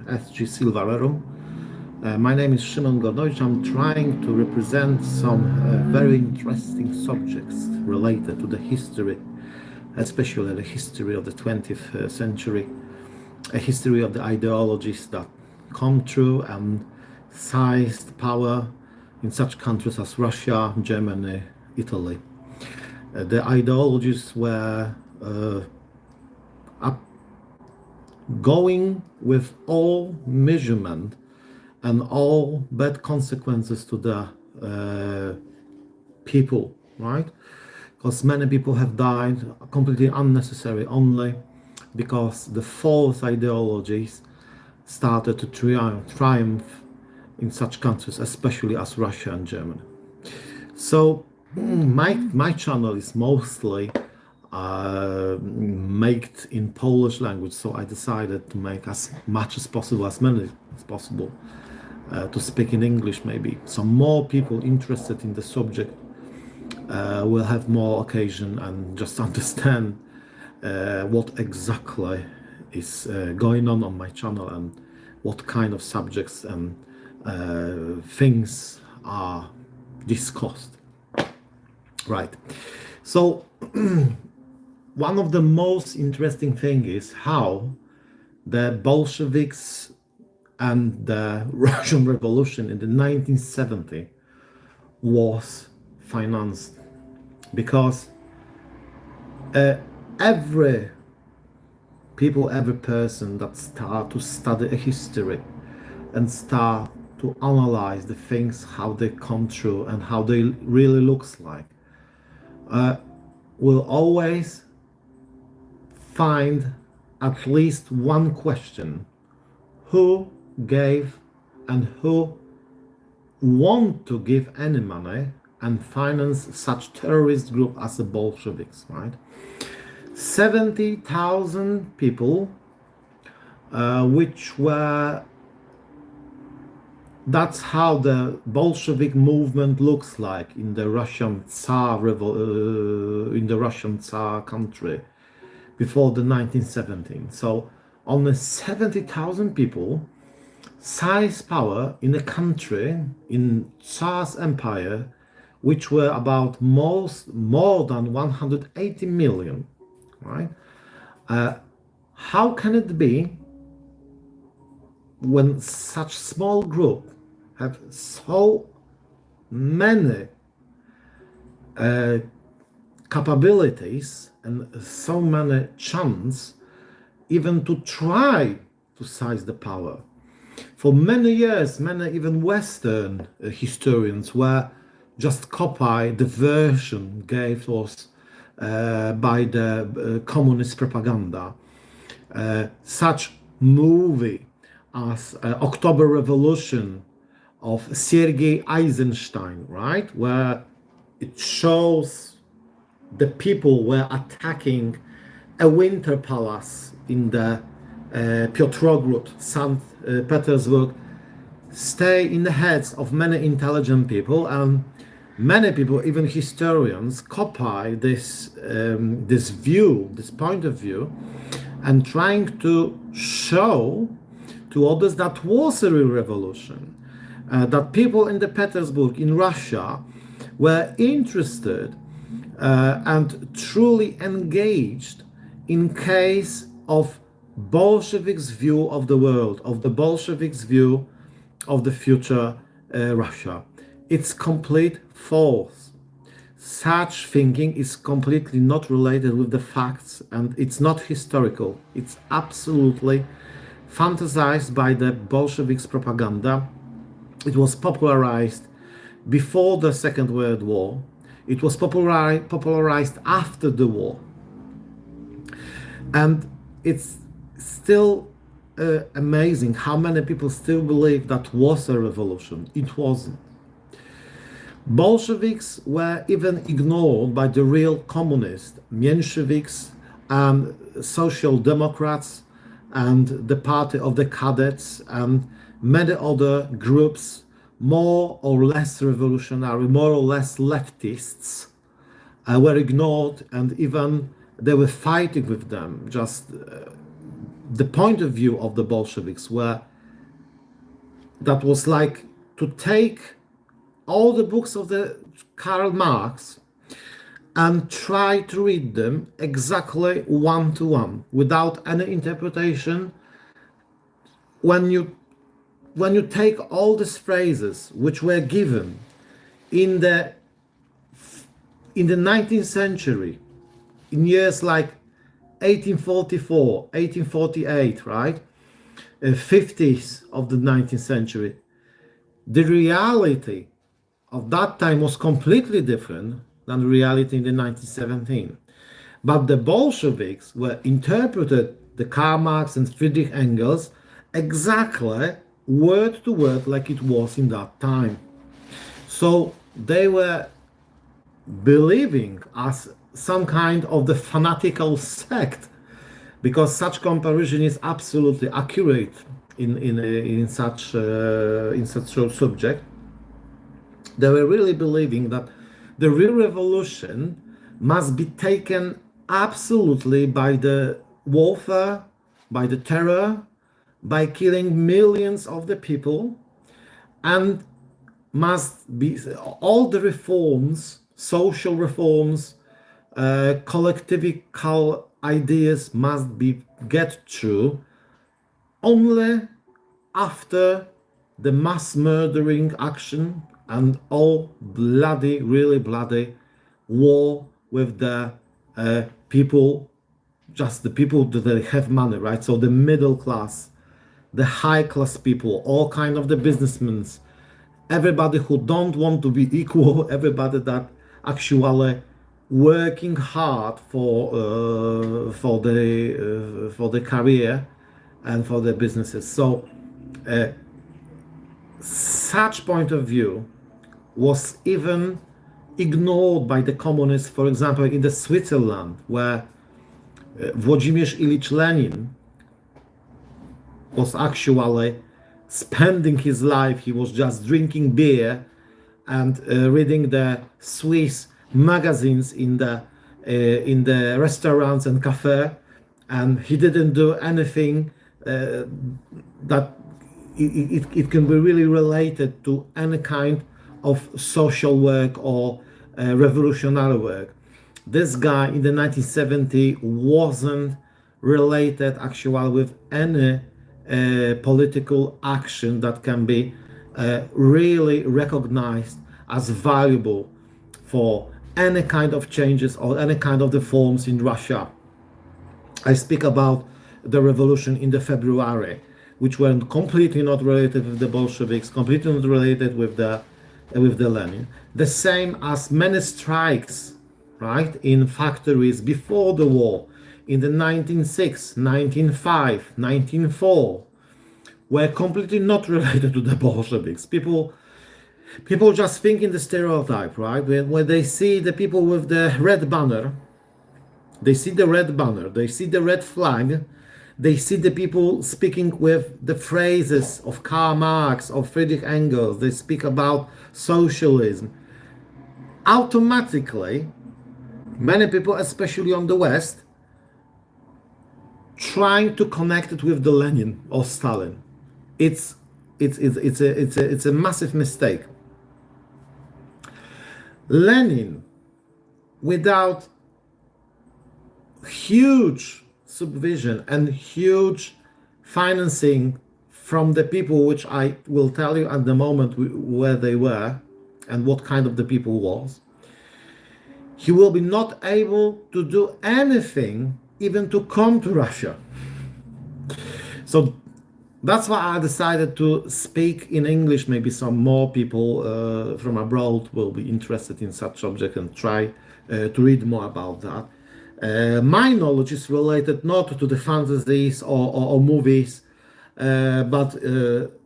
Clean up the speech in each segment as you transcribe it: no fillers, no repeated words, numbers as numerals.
SG Silva Rerum. My name is Szymon Godowicz. I'm trying to represent some very interesting subjects related to the history, especially the history of the 20th century, a history of the ideologies that come true and seized power in such countries as Russia, Germany, Italy. The ideologies were going with all measurement and all bad consequences to the people, right? Because many people have died completely unnecessary only because the false ideologies started to triumph in such countries, especially as Russia and Germany. So my channel is mostly made in Polish language, so I decided to make as much as possible, as many as possible, to speak in English maybe. So more people interested in the subject will have more occasion and just understand what exactly is going on my channel and what kind of subjects and things are discussed. Right. So one of the most interesting things is how the Bolsheviks and the Russian Revolution in the 1970s was financed, because every person that start to study a history and start to analyze the things, how they come true and how they really looks like, will always find at least one question: who gave and who want to give any money and finance such terrorist group as the Bolsheviks, right? 70,000 people, which were, that's how the Bolshevik movement looks like in the Russian Tsar country before the 1917. So only 70,000 people seized power in a country, in Tsar's empire, which were about more than 180 million, right? How can it be when such small group have so many capabilities and so many chance even to try to seize the power? For many years, many even Western historians were just copy the version gave us by the communist propaganda. Such movie as October Revolution of Sergei Eisenstein, right, where it shows the people were attacking a winter palace in the Piotrograd, St. Petersburg, stay in the heads of many intelligent people, and many people, even historians, copy this this point of view, and trying to show to others that was a real revolution, that people in the Petersburg, in Russia, were interested and truly engaged in case of Bolsheviks' view of the world, of the Bolsheviks' view of the future Russia. It's complete false. Such thinking is completely not related with the facts, and it's not historical. It's absolutely fantasized by the Bolsheviks' propaganda. It was popularized before the Second World War. It was popularized after the war. And it's still amazing how many people still believe that was a revolution. It wasn't. Bolsheviks were even ignored by the real communists, Mensheviks and Social Democrats and the Party of the Cadets and many other groups, more or less revolutionary, more or less leftists, were ignored, and even they were fighting with them. Just the point of view of the Bolsheviks were that was like to take all the books of the Karl Marx and try to read them exactly one to one without any interpretation. When you take all these phrases which were given in the 19th century, in years like 1844, 1848, right, 50s of the 19th century, the reality of that time was completely different than the reality in the 1917. But the Bolsheviks were interpreted the Karl Marx and Friedrich Engels exactly word to word like it was in that time. So they were believing as some kind of the fanatical sect, because such comparison is absolutely accurate in such subject. They were really believing that the real revolution must be taken absolutely by the warfare, by the terror, by killing millions of the people, and must be all the reforms, social reforms, collectivical ideas must be get through only after the mass murdering action and all bloody, really bloody war with the people, just the people that have money, right? So the middle class, the high class people, all kind of the businessmen, everybody who don't want to be equal, everybody that actually working hard for the career and for the businesses. So such point of view was even ignored by the communists, for example, in the Switzerland, where Włodzimierz Ilyich Lenin was actually spending his life. He was just drinking beer and reading the Swiss magazines in the restaurants and cafe, and he didn't do anything that it can be really related to any kind of social work or revolutionary work. This guy in the 1970s wasn't related actually with any political action that can be really recognized as valuable for any kind of changes or any kind of reforms in Russia. I speak about the revolution in the February, which were completely not related with the Bolsheviks, completely not related with the Lenin. The same as many strikes, right, in factories before the war, in the 1906, 1905, 1904, were completely not related to the Bolsheviks. People just think in the stereotype, right? When they see the people with the red banner, they see the red banner, they see the red flag, they see the people speaking with the phrases of Karl Marx, of Friedrich Engels, they speak about socialism. Automatically, many people, especially on the West, trying to connect it with the Lenin or Stalin. It's a massive mistake. Lenin, without huge supervision and huge financing from the people, which I will tell you at the moment where they were and what kind of the people was, he will be not able to do anything, even to come to Russia. So that's why I decided to speak in English. Maybe some more people from abroad will be interested in such subject and try to read more about that. My knowledge is related not to the fantasies or movies, but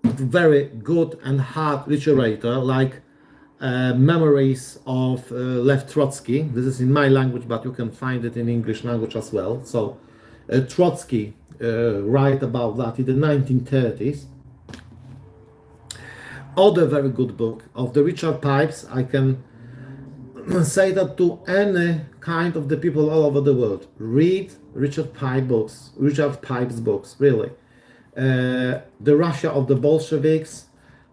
very good and hard literature like Memories of Lev Trotsky. This is in my language, but you can find it in English language as well. So Trotsky write about that in the 1930s. Other very good book of the Richard Pipes. I can say that to any kind of the people all over the world. Read Richard Pipes books, really. The Russia of the Bolsheviks,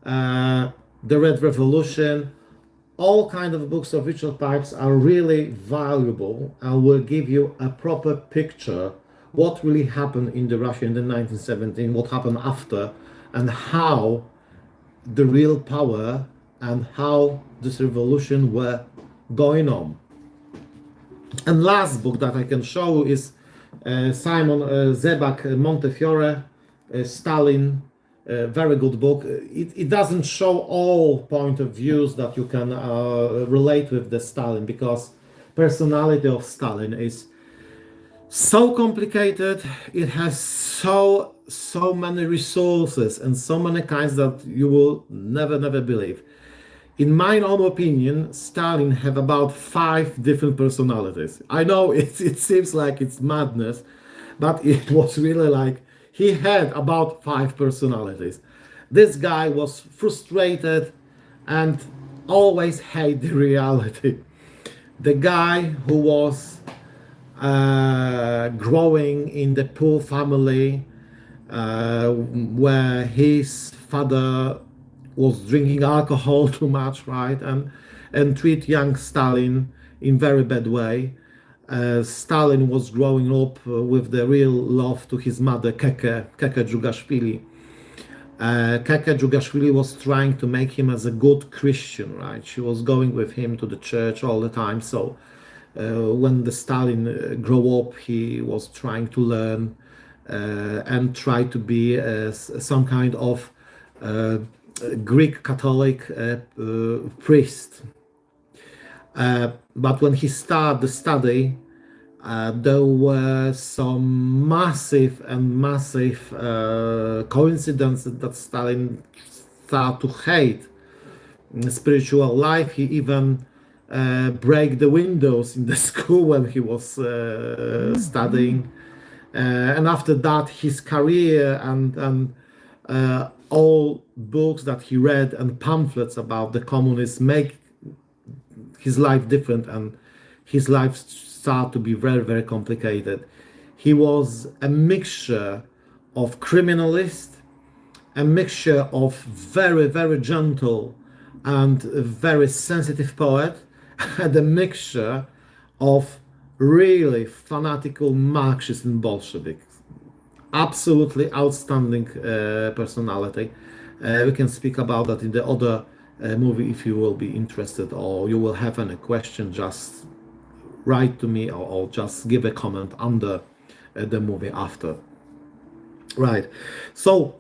The Red Revolution. All kind of books of Richard Pipes are really valuable and will give you a proper picture what really happened in the Russia in the 1917, what happened after, and how the real power and how this revolution were going on. And last book that I can show is Simon Zebak Montefiore, Stalin. Very good book. It doesn't show all point of views that you can relate with the Stalin, because personality of Stalin is so complicated. It has so many resources and so many kinds that you will never believe. In my own opinion, Stalin had about 5 different personalities. I know it seems like it's madness, but it was really like he had about 5 personalities. This guy was frustrated and always hate the reality. The guy who was growing in the poor family, where his father was drinking alcohol too much, right, and treat young Stalin in very bad way. Stalin was growing up with the real love to his mother, Keke Djugashvili. Keke Djugashvili was trying to make him as a good Christian, right? She was going with him to the church all the time. So when the Stalin grew up, he was trying to learn and try to be some kind of Greek Catholic priest. But when he started the study, there were some massive coincidences that Stalin started to hate spiritual life. He even break the windows in the school when he was studying, and after that, his career and all books that he read and pamphlets about the communists make his life different, and his life started to be very complicated. He was a mixture of criminalist, a mixture of very gentle and very sensitive poet, and a mixture of really fanatical Marxist and Bolshevik. Absolutely outstanding personality. We can speak about that in the other movie if you will be interested, or you will have any question, just write to me, or just give a comment under the movie after. Right. So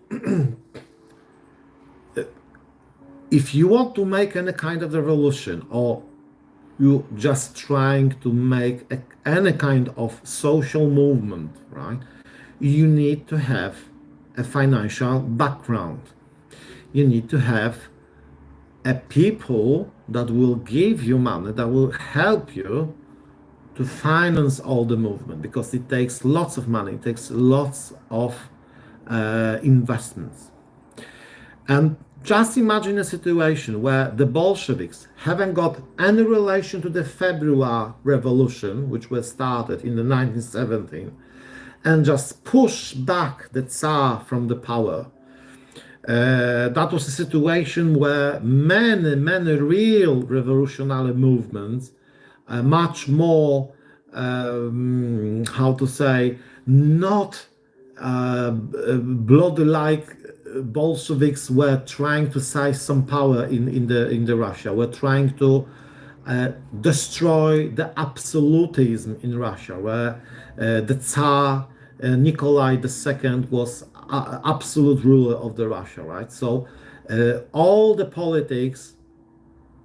if you want to make any kind of revolution, or you just trying to make any kind of social movement, right, you need to have a financial background. You need to have a people that will give you money, that will help you to finance all the movement, because it takes lots of money, it takes lots of investments. And just imagine a situation where the Bolsheviks haven't got any relation to the February Revolution, which was started in the 1917, and just push back the Tsar from the power. That was a situation where many real revolutionary movements, much more, how to say, not bloody like Bolsheviks, were trying to seize some power in the Russia, were trying to destroy the absolutism in Russia, where the Tsar Nikolai II was absolute ruler of the Russia, right? So all the politics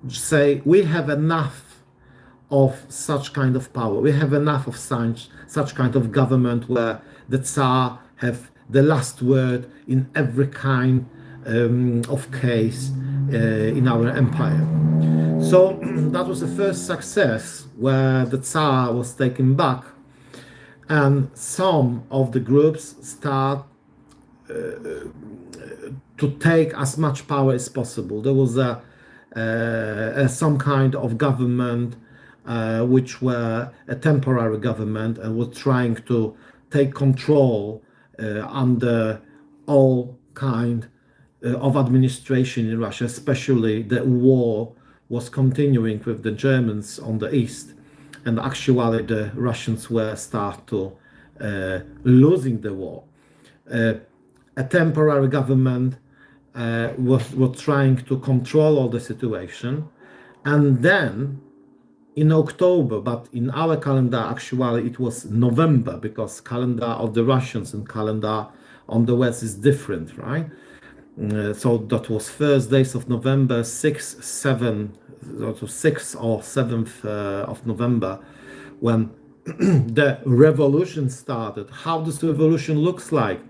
say we have enough of such kind of power. We have enough of such kind of government where the Tsar have the last word in every kind of case in our empire. So that was the first success, where the Tsar was taken back, and some of the groups start to take as much power as possible. There was some kind of government which were a temporary government and was trying to take control under all kind of administration in Russia, especially the war was continuing with the Germans on the east, and actually the Russians were start to losing the war. A temporary government was trying to control all the situation, and then in October, but in our calendar actually it was November, because calendar of the Russians and calendar on the West is different, right? So that was first days of November, 6th, 7th, so 6th or 7th of November, when the revolution started. How this revolution looks like?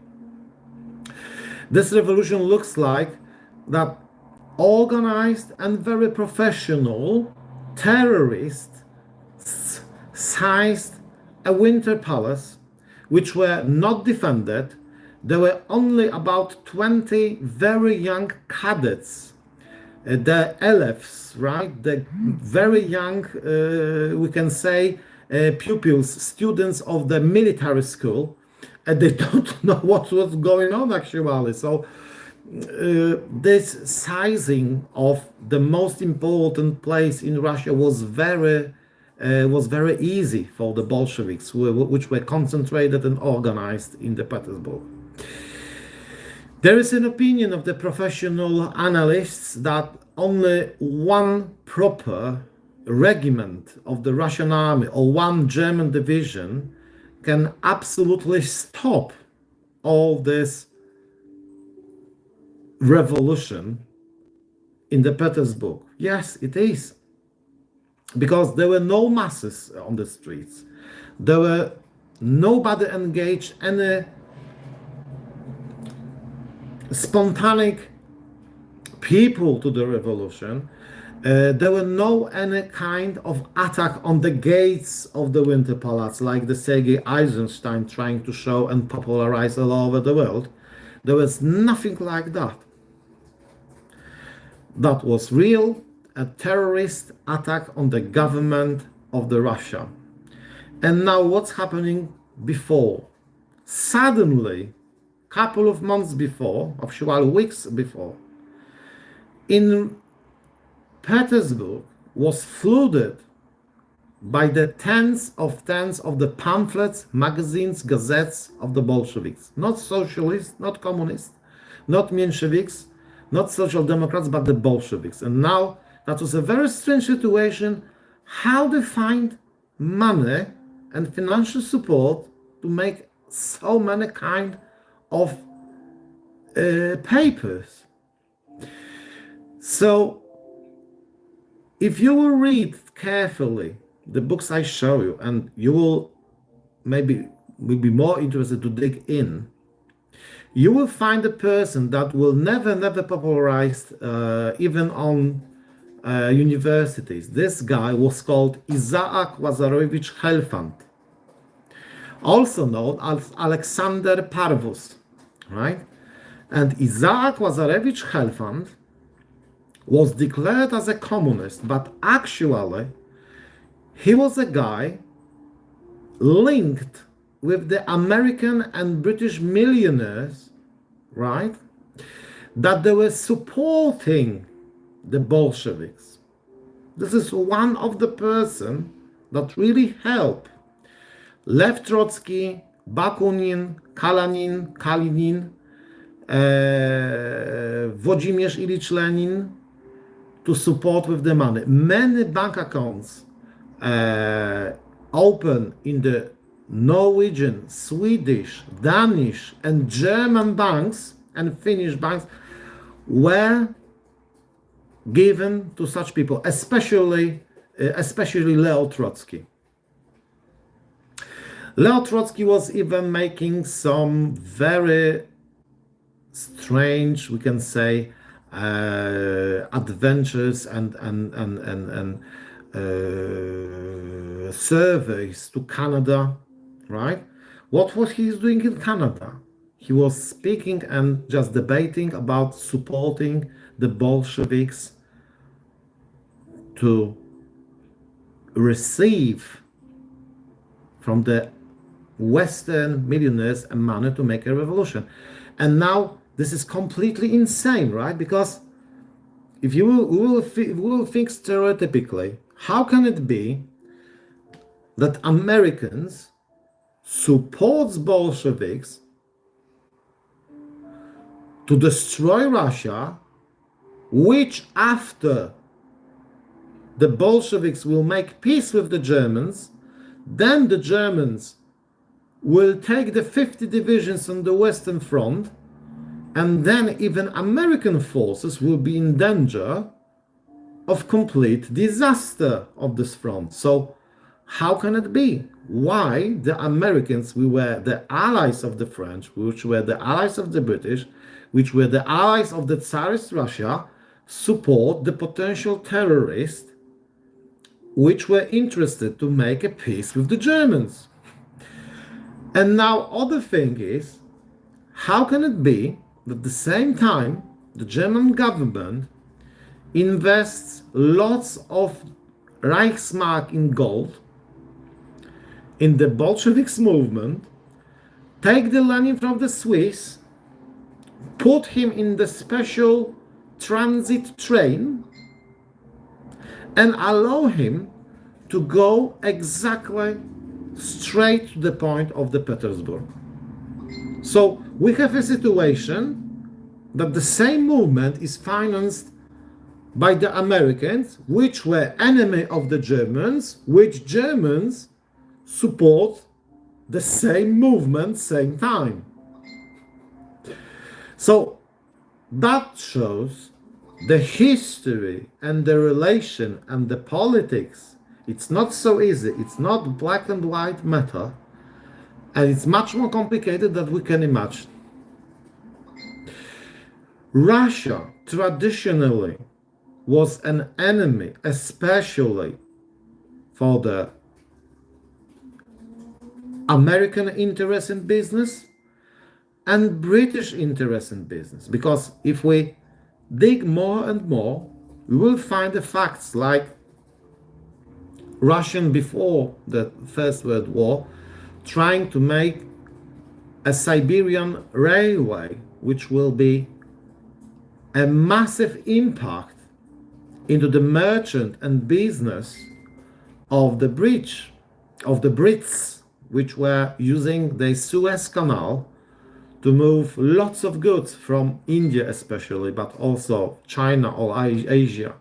This revolution looks like that organized and very professional terrorists seized a winter palace, which were not defended. There were only about 20 very young cadets, the elefs, right? The very young, we can say, pupils, students of the military school, and they don't know what was going on actually. So this seizing of the most important place in Russia was very easy for the Bolsheviks, which were concentrated and organized in the Petersburg. There is an opinion of the professional analysts that only one proper regiment of the Russian army or one German division can absolutely stop all this revolution in the Petersburg. Yes, it is. Because there were no masses on the streets. There were nobody engaged any spontaneous people to the revolution. There were no any kind of attack on the gates of the Winter Palace, like the Sergei Eisenstein trying to show and popularize all over the world. There was nothing like that. That was real, a terrorist attack on the government of the Russia. And now what's happening before? Suddenly, couple of months before, actually weeks before, in Petersburg was flooded by the tens of the pamphlets, magazines, gazettes of the Bolsheviks. Not socialists, not communists, not Mensheviks, not social democrats, but the Bolsheviks. And now that was a very strange situation, how they find money and financial support to make so many kind of papers. So if you will read carefully the books I show you, and you will maybe be more interested to dig in, you will find a person that will never popularized even on universities. This guy was called Isaac Lazarevich Helfand, also known as Alexander Parvus, right? And Isaac Lazarevich Helfand was declared as a communist, but actually he was a guy linked with the American and British millionaires, right? That they were supporting the Bolsheviks. This is one of the person that really helped Lev Trotsky, Bakunin, Kalinin, Włodzimierz Ilyich Lenin to support with the money. Many bank accounts open in the Norwegian, Swedish, Danish, and German banks and Finnish banks were given to such people, especially Leo Trotsky. Leo Trotsky was even making some very strange, we can say, adventures and surveys to Canada, right? What was he doing in Canada? He was speaking and just debating about supporting the Bolsheviks to receive from the Western millionaires money to make a revolution. And now this is completely insane, right? Because if you will think stereotypically, how can it be that Americans supports Bolsheviks to destroy Russia, which after the Bolsheviks will make peace with the Germans, then the Germans will take the 50 divisions on the Western Front, and then even American forces will be in danger of complete disaster of this front. So how can it be? Why the Americans, we were the allies of the French, which were the allies of the British, which were the allies of the Tsarist Russia, support the potential terrorists which were interested to make a peace with the Germans? And now other thing is, how can it be that at the same time the German government invests lots of Reichsmark in gold in the Bolsheviks movement, take the Lenin from the Swiss, put him in the special transit train, and allow him to go exactly straight to the point of the Petersburg. So we have a situation that the same movement is financed by the Americans, which were enemy of the Germans, which Germans support the same movement, same time. So that shows the history and the relation and the politics. It's not so easy. It's not black and white matter. And it's much more complicated than we can imagine. Russia traditionally was an enemy, especially for the American interest in business and British interest in business. Because if we dig more and more, we will find the facts like Russian before the First World War trying to make a Siberian railway, which will be a massive impact into the merchant and business of the Brits, which were using the Suez Canal to move lots of goods from India especially, but also China or Asia.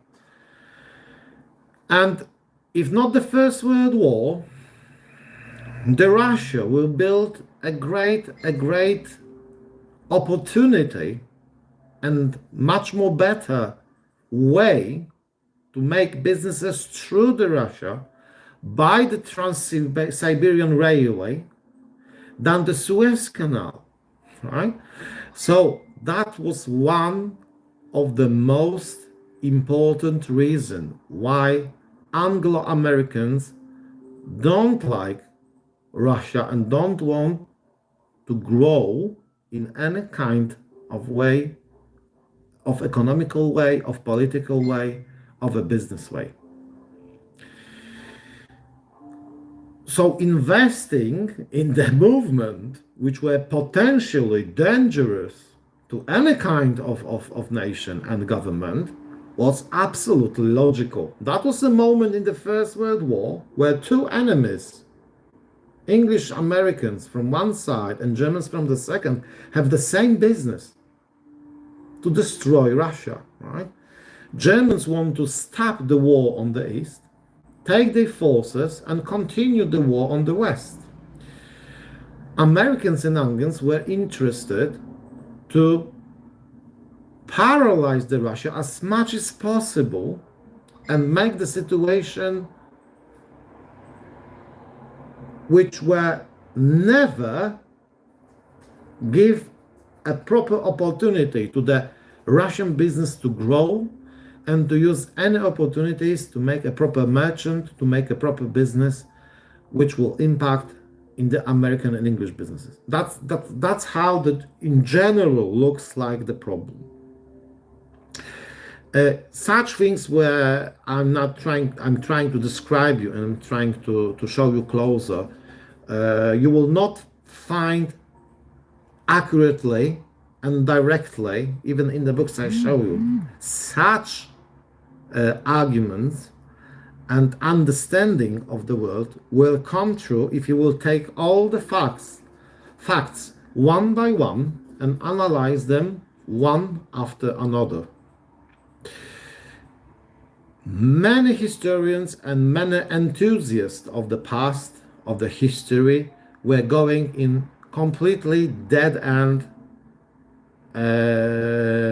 And if not the First World War, the Russia will build a great opportunity and much more better way to make businesses through the Russia by the Trans-Siberian Railway than the Suez Canal, right? So that was one of the most important reasons why Anglo-Americans don't like Russia and don't want to grow in any kind of way, of economical way, of political way, of a business way. So investing in the movement, which were potentially dangerous to any kind of nation and government, was absolutely logical. That was a moment in the First World War where two enemies, English Americans from one side and Germans from the second, have the same business: to destroy Russia, right? Germans want to stop the war on the east, take their forces and continue the war on the west. Americans and Anglos were interested to paralyze the Russia as much as possible and make the situation which were never give a proper opportunity to the Russian business to grow and to use any opportunities to make a proper merchant, to make a proper business, which will impact in the American and English businesses. That's how that in general looks like the problem. Such things where I'm trying to describe you and I'm trying to show you closer. You will not find accurately and directly, even in the books I show you, such arguments and understanding of the world will come true if you will take all the facts one by one and analyze them one after another. Many historians and many enthusiasts of the past, of the history, were going in completely dead-end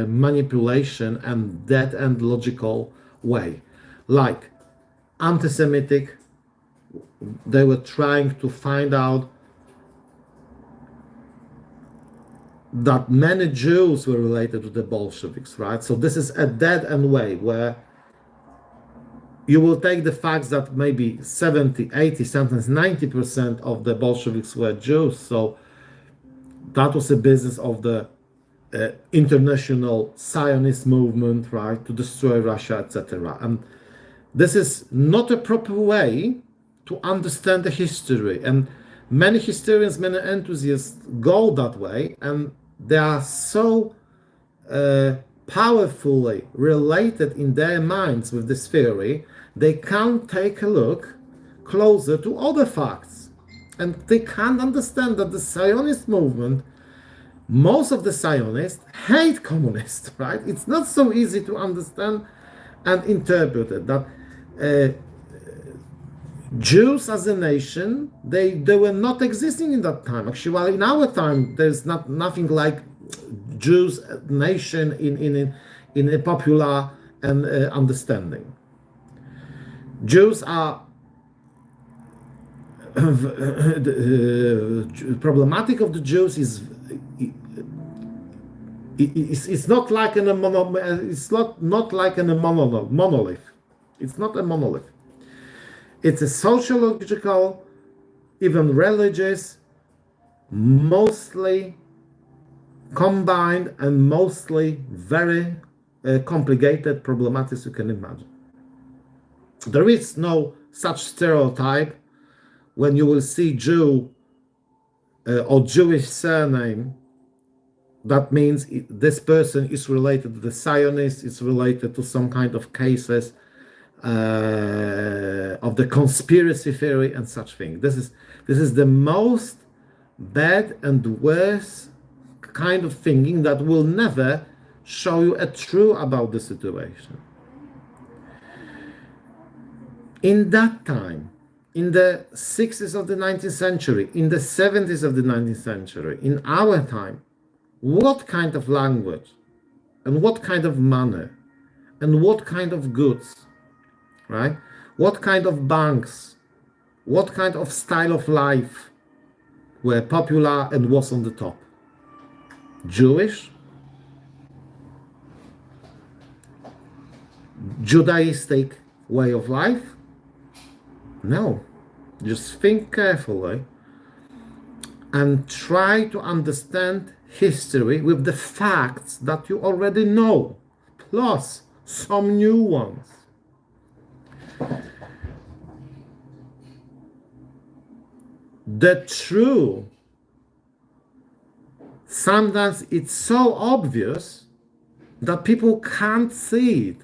manipulation and dead-end logical way. Like anti-Semitic, they were trying to find out that many Jews were related to the Bolsheviks, right? So this is a dead-end way where you will take the facts that maybe 70, 80, sometimes 90% of the Bolsheviks were Jews. So that was a business of the international Zionist movement, right, to destroy Russia, etc. And this is not a proper way to understand the history. And many historians, many enthusiasts go that way, and they are so powerfully related in their minds with this theory, they can't take a look closer to other facts. And they can't understand that the Zionist movement, most of the Zionists hate communists, right? It's not so easy to understand and interpret it, that Jews as a nation, they were not existing in that time. Actually, in our time, there's nothing like Jews nation in a popular and understanding. Jews are problematic of the Jews is it's not like a monolith. It's not a monolith. It's a sociological, even religious, mostly combined and mostly very complicated problematics you can imagine. There is no such stereotype when you will see Jew or Jewish surname. That means this person is related to the Zionists, is related to some kind of cases of the conspiracy theory and such thing. This is the most bad and worst kind of thinking that will never show you a true about the situation. In that time, in the 60s of the 19th century, in the 70s of the 19th century, in our time, what kind of language and what kind of money and what kind of goods, right? What kind of banks, what kind of style of life were popular and was on the top? Jewish, Judaistic way of life? No. Just think carefully and try to understand history with the facts that you already know, plus some new ones. The truth, sometimes it's so obvious that people can't see it.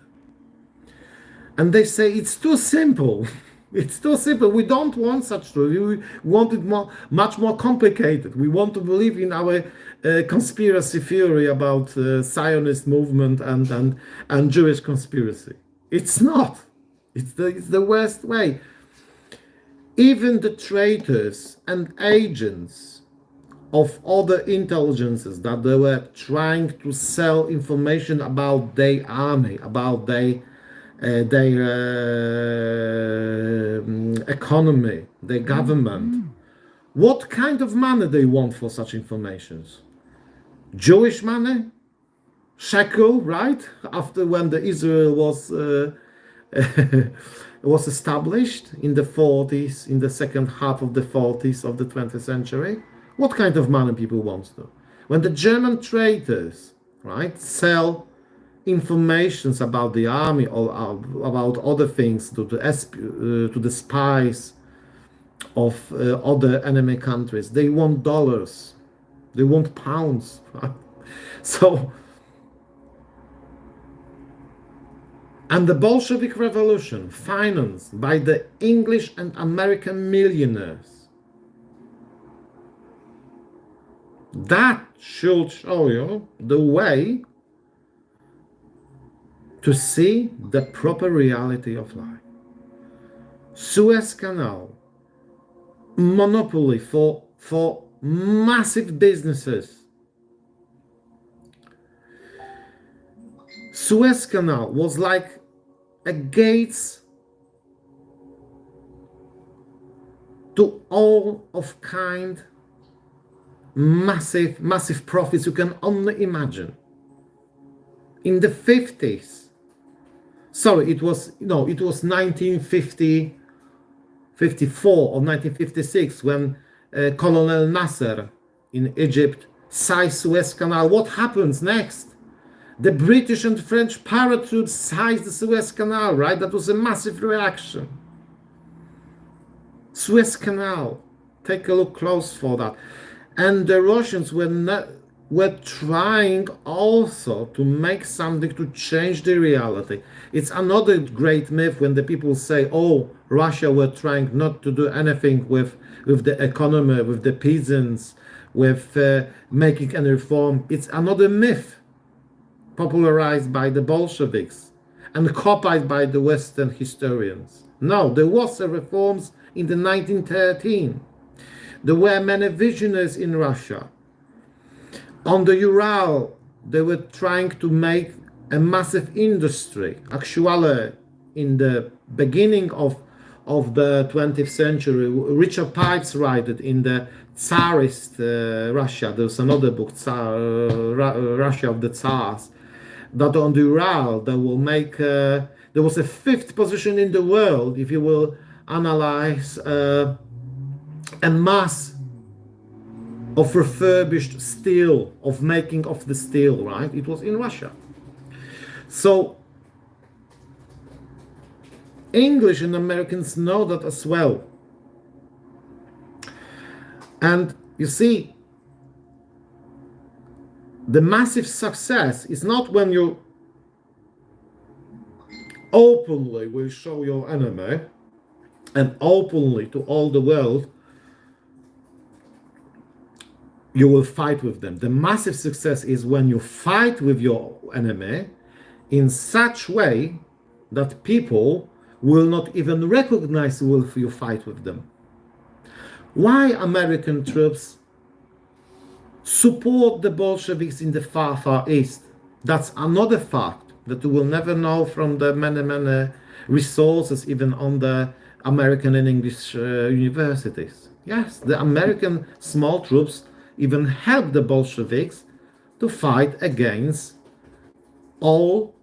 And they say it's too simple. It's too simple. We don't want such truth. We want it much more complicated. We want to believe in our conspiracy theory about Zionist movement and Jewish conspiracy. It's not. It's the worst way. Even the traitors and agents of other intelligences that they were trying to sell information about their army, about their economy, their government. What kind of money they want for such informations? Jewish money? Shekel, right? After when the Israel was was established in the 40s, in the second half of the 40s of the 20th century. What kind of money people want to? When the German traitors, right, sell informations about the army or about other things to the spies of other enemy countries, they want dollars, they want pounds, right? So, and the Bolshevik Revolution, financed by the English and American millionaires, that should show you the way to see the proper reality of life. Suez Canal, monopoly for massive businesses. Suez Canal was like a gates to all of kind massive profits you can only imagine. In the 50s, sorry, it was 1950, 54 or 1956 when Colonel Nasser in Egypt seized Suez Canal. What happens next? The British and French paratroops seized the Suez Canal, right? That was a massive reaction. Suez Canal, take a look close for that. And the Russians were trying also to make something to change the reality. It's another great myth when the people say, oh, Russia were trying not to do anything with the economy, with the peasants, with making any reform. It's another myth popularized by the Bolsheviks and copied by the Western historians. No, there was a reforms in the 1913. There were many visionaries in Russia. On the Ural, they were trying to make a massive industry. Actually, in the beginning of the 20th century, Richard Pipes wrote it in the Tsarist Russia. There's another book, Russia of the Tsars, that on the Ural, they will make, there was a fifth position in the world, if you will analyze a mass of refurbished steel, of making of the steel, right? It was in Russia. So English and Americans know that as well. And you see, the massive success is not when you openly will show your enemy and openly to all the world you will fight with them. The massive success is when you fight with your enemy in such way that people will not even recognize you fight with them. Why American troops support the Bolsheviks in the far east? That's another fact that you will never know from the many resources, even on the American and English universities. Yes, the American small troops even helped the Bolsheviks to fight against all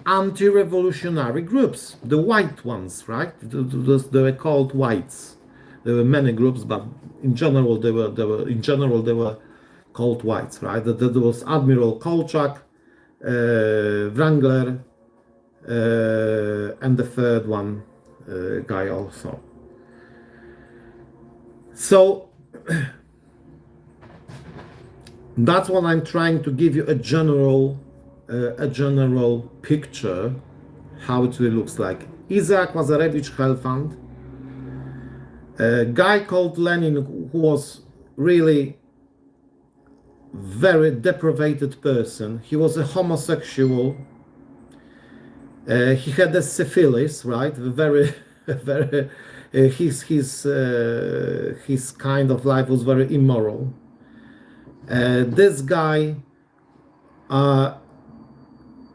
anti-revolutionary groups, the white ones, right? They were called whites. There were many groups, but in general they were called whites, right? There was Admiral Kolchak, Wrangler, and the third one guy also. So that's what I'm trying to give you a general picture how it really looks like. Isaac Lazarevich Helfand, a guy called Lenin, who was really very depraved person. He was a homosexual. He had a syphilis, right? Very his kind of life was very immoral. This guy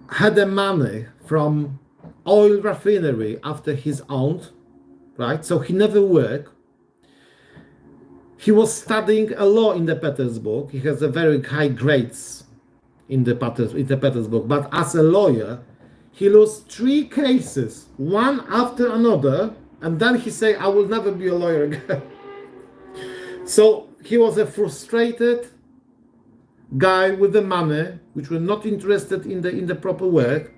had the money from oil refinery after his aunt, right? So he never worked. He was studying a law in the Petersburg. He has a very high grades in the Petersburg. But as a lawyer, he lost 3 cases, one after another, and then he say, "I will never be a lawyer again." So he was a frustrated guy with the money, which were not interested in the proper work.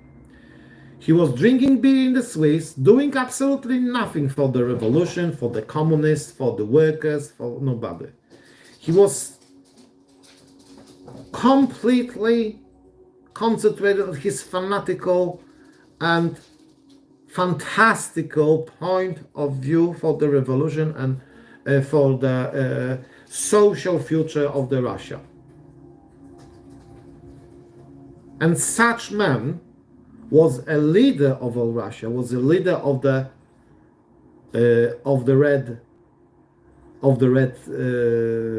He was drinking beer in the Swiss, doing absolutely nothing for the revolution, for the communists, for the workers, for nobody. He was completely concentrated on his fanatical and fantastical point of view for the revolution and for the social future of the Russia. And such man was a leader of all Russia, was a leader of the red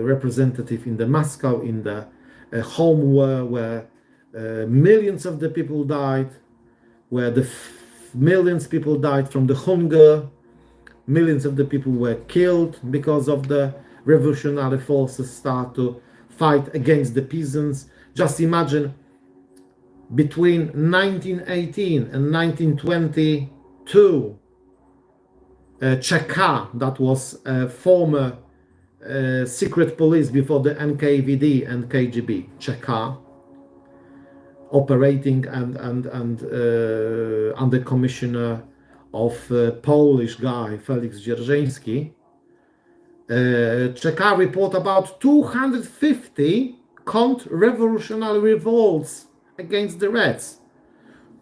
representative in the Moscow, in the home where millions of the people died, where the millions of people died from the hunger, millions of the people were killed because of the revolutionary forces start to fight against the peasants. Just imagine, between 1918 and 1922, Cheka, that was a former secret police before the NKVD and KGB, Cheka, operating and under commissioner of Polish guy Felix Dzierżyński. Cheka report about 250 counter-revolutionary revolts against the Reds.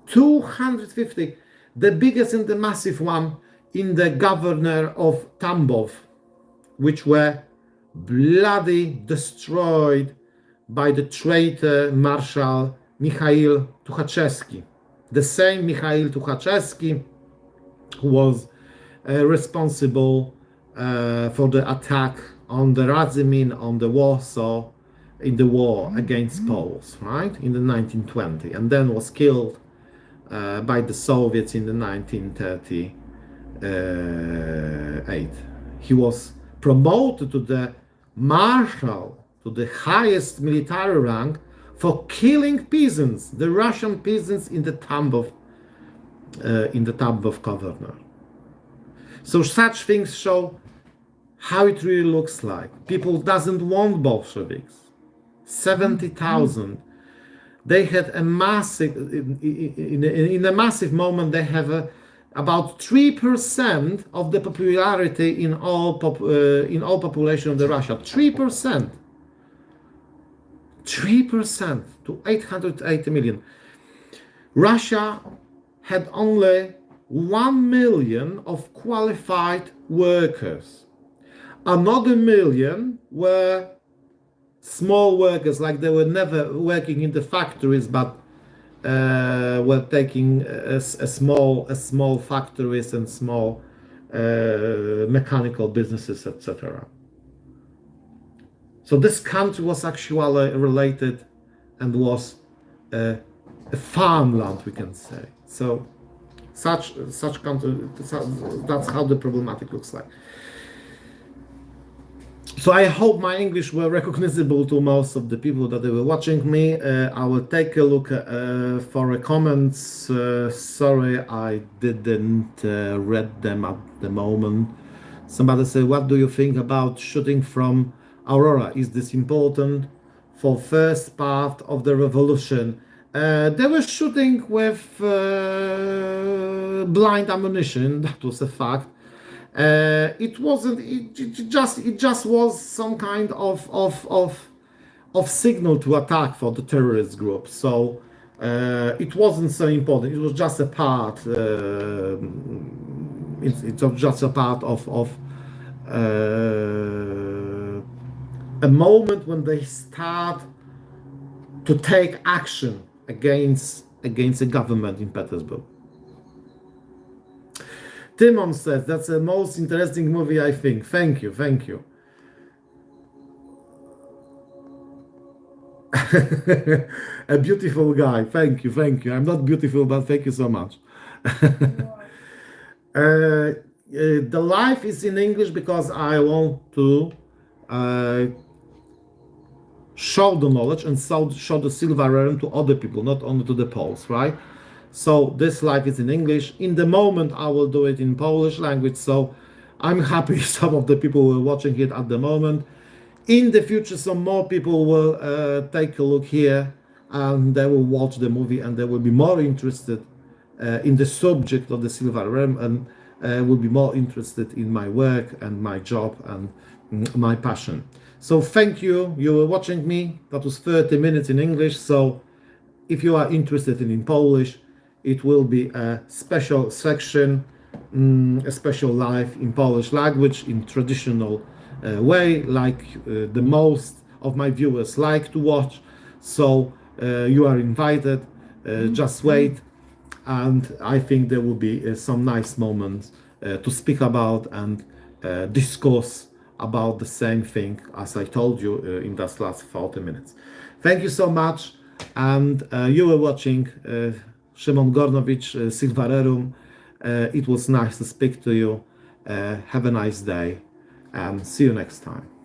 250, the biggest and the massive one in the governor of Tambov, which were bloody destroyed by the traitor Marshal Mikhail Tukhachevsky. The same Mikhail Tukhachevsky who was responsible for the attack on the Radzymin, on the Warsaw, in the war against Poles, right, in the 1920, and then was killed by the Soviets in the 1938. He was promoted to the marshal, to the highest military rank, for killing peasants, the Russian peasants in the Tambov governor. So such things show how it really looks like. People doesn't want Bolsheviks. 70,000. They had a massive, in a massive moment, they have about 3% of the popularity in all population of the Russia. 3%. 3% to 880 million. Russia had only 1 million of qualified workers. Another million were small workers, like they were never working in the factories, but were taking a small factories and small mechanical businesses, etc. So this country was actually related and was a farmland, we can say. So such country, that's how the problematic looks like. So I hope my English were recognizable to most of the people that they were watching me. I will take a look for comments. Sorry, I didn't read them at the moment. Somebody said, what do you think about shooting from Aurora? Is this important for first part of the revolution? They were shooting with blind ammunition. That was a fact. It wasn't. It just was some kind of signal to attack for the terrorist group. So it wasn't so important. It was just a part. It's just a part of a moment when they start to take action against the government in Petersburg. Timon says, that's the most interesting movie, I think. Thank you. A beautiful guy. Thank you. I'm not beautiful, but thank you so much. The live is in English because I want to show the knowledge and show the silver realm to other people, not only to the Poles, right? So this live is in English. In the moment, I will do it in Polish language. So I'm happy some of the people who are watching it at the moment. In the future, some more people will take a look here and they will watch the movie and they will be more interested in the subject of the silver realm and will be more interested in my work and my job and my passion. So thank you. You were watching me. That was 30 minutes in English. So if you are interested in Polish, it will be a special section, a special live in Polish language in traditional way, like the most of my viewers like to watch. So you are invited. Just wait, and I think there will be some nice moments to speak about and discuss about the same thing as I told you in that last 40 minutes. Thank you so much, and you were watching Szymon Gornowicz, Silva Rerum. It was nice to speak to you. Have a nice day, and see you next time.